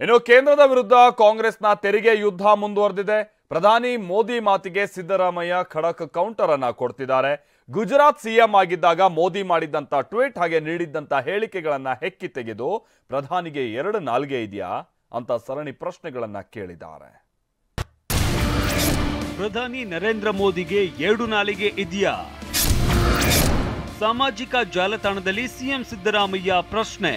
ಇನ್ನು ಕೇಂದ್ರದ ವಿರುದ್ಧ ಕಾಂಗ್ರೆಸ್ನ ತೆರಿಗೆ ಯುದ್ಧ ಮುಂದುವರೆದಿದೆ. ಪ್ರಧಾನಿ ಮೋದಿ ಮಾತಿಗೆ ಸಿದ್ದರಾಮಯ್ಯ ಖಡಕ್ ಕೌಂಟರ್ ಅನ್ನ ಕೊಡ್ತಿದ್ದಾರೆ. ಗುಜರಾತ್ ಸಿಎಂ ಆಗಿದ್ದಾಗ ಮೋದಿ ಮಾಡಿದಂತ ಟ್ವೀಟ್ ಹಾಗೆ ನೀಡಿದಂತ ಹೇಳಿಕೆಗಳನ್ನ ಹೆಕ್ಕಿ ತೆಗೆದು ಪ್ರಧಾನಿಗೆ 2 ನಾಲ್ಗೆ ಇದೆಯಾ ಅಂತ ಸರಣಿ ಪ್ರಶ್ನೆಗಳನ್ನ ಕೇಳಿದ್ದಾರೆ. ಪ್ರಧಾನಿ ನರೇಂದ್ರ ಮೋದಿಗೆ 2 ನಾಲಿಗೆ ಇದೆಯಾ? ಸಾಮಾಜಿಕ ಜಾಲತಾಣದಲ್ಲಿ ಸಿಎಂ ಸಿದ್ದರಾಮಯ್ಯ ಪ್ರಶ್ನೆ.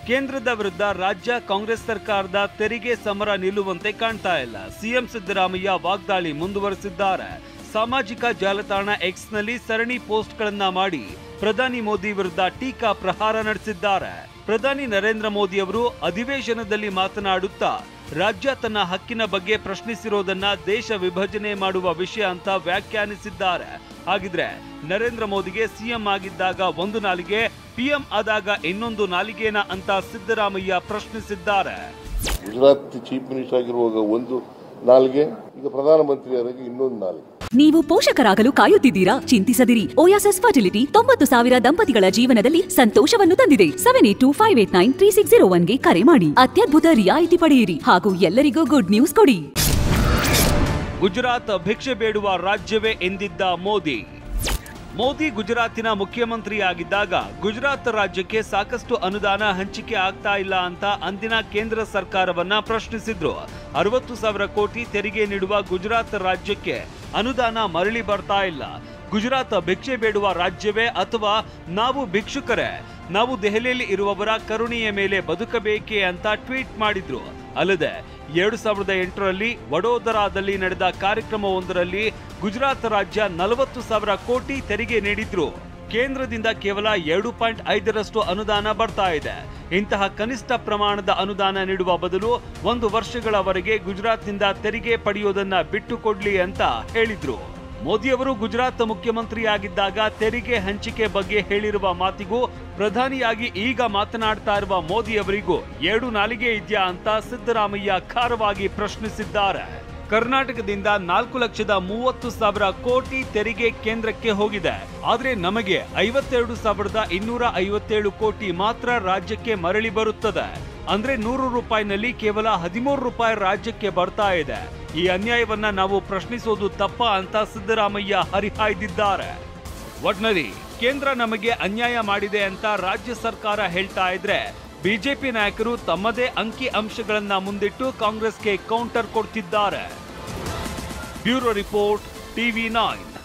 ಕೇಂದ್ರದ ವಿರುದ್ಧ ರಾಜ್ಯ ಕಾಂಗ್ರೆಸ್ ಸರ್ಕಾರದ ತೆರಿಗೆ ಸಮರ ನಿಲ್ಲುವಂತೆ ಕಾಣ್ತಾ ಇಲ್ಲ. ಸಿಎಂ ಸಿದ್ದರಾಮಯ್ಯ ವಾಗ್ದಾಳಿ ಮುಂದುವರೆಸಿದ್ದಾರೆ. ಸಾಮಾಜಿಕ ಜಾಲತಾಣ ಎಕ್ಸ್ ನಲ್ಲಿ ಸರಣಿ ಪೋಸ್ಟ್ಗಳನ್ನ ಮಾಡಿ ಪ್ರಧಾನಿ ಮೋದಿ ವಿರುದ್ಧ ಟೀಕಾ ಪ್ರಹಾರ ನಡೆಸಿದ್ದಾರೆ. ಪ್ರಧಾನಿ ನರೇಂದ್ರ ಮೋದಿ ಅವರು ಅಧಿವೇಶನದಲ್ಲಿ ಮಾತನಾಡುತ್ತಾ ರಾಜ್ಯ ತನ್ನ ಹಕ್ಕಿನ ಬಗ್ಗೆ ಪ್ರಶ್ನಿಸಿರೋದನ್ನ ದೇಶ ವಿಭಜನೆ ಮಾಡುವ ವಿಷಯ ಅಂತ ವ್ಯಾಖ್ಯಾನಿಸಿದ್ದಾರೆ. ಹಾಗಿದ್ರೆ ನರೇಂದ್ರ ಮೋದಿಗೆ ಸಿಎಂ ಆಗಿದ್ದಾಗ 1 ನಾಲಿಗೆ, ಪಿಎಂ ಆದಾಗ ಇನ್ನೊಂದು ನಾಲಿಗೆನಾ ಅಂತ ಸಿದ್ದರಾಮಯ್ಯ ಪ್ರಶ್ನಿಸಿದ್ದಾರೆ. ಗುಜರಾತ್ ಚೀಫ್ ಮಿನಿಸ್ಟರ್ ಆಗಿರುವಾಗ 1 ನಾಲಿಗೆ, ಈಗ ಪ್ರಧಾನಮಂತ್ರಿಯಾಗಿ ಇನ್ನೊಂದು ನಾಲಿಗೆ. ನೀವು ಪೋಷಕರಾಗಲು ಕಾಯುತ್ತಿದ್ದೀರಾ? ಚಿಂತಿಸದಿರಿ. ಓಯಾಸಿಸ್ ಫರ್ಟಿಲಿಟಿ 90,000 ದಂಪತಿಗಳ ಜೀವನದಲ್ಲಿ ಸಂತೋಷವನ್ನು ತಂದಿದೆ. 7825893601ಗೆ ಕರೆ ಮಾಡಿ. ಅತ್ಯದ್ಭುತ ರಿಯಾಯಿತಿ ಪಡೆಯಿರಿ ಹಾಗೂ ಎಲ್ಲರಿಗೂ ಗುಡ್ ನ್ಯೂಸ್ ಕೊಡಿ. ಗುಜರಾತ್ ಭಿಕ್ಷೆ ಬೇಡುವ ರಾಜ್ಯವೇ ಎಂದಿದ್ದ ಮೋದಿ. ಮೋದಿ ಗುಜರಾತಿನ ಮುಖ್ಯಮಂತ್ರಿಯಾಗಿದ್ದಾಗ ಗುಜರಾತ್ ರಾಜ್ಯಕ್ಕೆ ಸಾಕಷ್ಟು ಅನುದಾನ ಹಂಚಿಕೆ ಆಗ್ತಾ ಇಲ್ಲ ಅಂತ ಅಂದಿನ ಕೇಂದ್ರ ಸರ್ಕಾರವನ್ನ ಪ್ರಶ್ನಿಸಿದ್ರು. 60,000 ಕೋಟಿ ತೆರಿಗೆ ನೀಡುವ ಗುಜರಾತ್ ರಾಜ್ಯಕ್ಕೆ ಅನುದಾನ ಮರಳಿ ಬರ್ತಾ ಇಲ್ಲ. ಗುಜರಾತ್ ಭಿಕ್ಷೆ ಬೇಡುವ ರಾಜ್ಯವೇ ಅಥವಾ ನಾವು ಭಿಕ್ಷುಕರೇ? ನಾವು ದೆಹಲಿಯಲ್ಲಿ ಇರುವವರ ಕರುಣೆಯ ಮೇಲೆ ಬದುಕಬೇಕೇ ಅಂತ ಟ್ವೀಟ್ ಮಾಡಿದ್ರು. ಅಲ್ಲದೆ 2008ರಲ್ಲಿ ವಡೋದರಾದಲ್ಲಿ ನಡೆದ ಕಾರ್ಯಕ್ರಮವೊಂದರಲ್ಲಿ ಗುಜರಾತ್ ರಾಜ್ಯ 40,000 ಕೋಟಿ ತೆರಿಗೆ ನೀಡಿದ್ರು. ಕೇಂದ್ರದಿಂದ ಕೇವಲ 2.5ರಷ್ಟು ಅನುದಾನ ಬರ್ತಾ ಇದೆ. ಇಂತಹ ಕನಿಷ್ಠ ಪ್ರಮಾಣದ ಅನುದಾನ ನೀಡುವ ಬದಲು 1 ವರ್ಷಗಳವರೆಗೆ ಗುಜರಾತ್ನಿಂದ ತೆರಿಗೆ ಪಡೆಯೋದನ್ನ ಬಿಟ್ಟುಕೊಡ್ಲಿ ಅಂತ ಹೇಳಿದ್ರು. ಮೋದಿಯವರು ಗುಜರಾತ್ ಮುಖ್ಯಮಂತ್ರಿಯಾಗಿದ್ದಾಗ ತೆರಿಗೆ ಹಂಚಿಕೆ ಬಗ್ಗೆ ಹೇಳಿರುವ ಮಾತಿಗೂ ಪ್ರಧಾನಿಯಾಗಿ ಈಗ ಮಾತನಾಡ್ತಾ ಇರುವ ಮೋದಿಯವರಿಗೂ 2 ನಾಲಿಗೆ ಇದೆಯಾ ಅಂತ ಸಿದ್ದರಾಮಯ್ಯ ಖಾರವಾಗಿ ಪ್ರಶ್ನಿಸಿದ್ದಾರೆ. ಕರ್ನಾಟಕದಿಂದ 4,30,000 ಕೋಟಿ ತೆರಿಗೆ ಕೇಂದ್ರಕ್ಕೆ ಹೋಗಿದೆ. ಆದ್ರೆ ನಮಗೆ 52,257 ಕೋಟಿ ಮಾತ್ರ ರಾಜ್ಯಕ್ಕೆ ಮರಳಿ ಬರುತ್ತದೆ. ಅಂದ್ರೆ 100 ರೂಪಾಯಿನಲ್ಲಿ ಕೇವಲ 13 ರೂಪಾಯಿ ರಾಜ್ಯಕ್ಕೆ ಬರ್ತಾ ಇದೆ. ಈ ಅನ್ಯಾಯವನ್ನ ನಾವು ಪ್ರಶ್ನಿಸೋದು ತಪ್ಪ ಅಂತ ಸಿದ್ದರಾಮಯ್ಯ ಹರಿಹಾಯ್ದಿದ್ದಾರೆ. ಒಟ್ನಲ್ಲಿ ಕೇಂದ್ರ ನಮಗೆ ಅನ್ಯಾಯ ಮಾಡಿದೆ ಅಂತ ರಾಜ್ಯ ಸರ್ಕಾರ ಹೇಳ್ತಾ ಇದ್ರೆ ಬಿಜೆಪಿ ನಾಯಕರು ತಮ್ಮದೇ ಅಂಕಿ ಅಂಶಗಳನ್ನ ಮುಂದಿಟ್ಟು ಕಾಂಗ್ರೆಸ್ಗೆ ಕೌಂಟರ್ ಕೊಡ್ತಿದ್ದಾರೆ. Bureau report, TV9.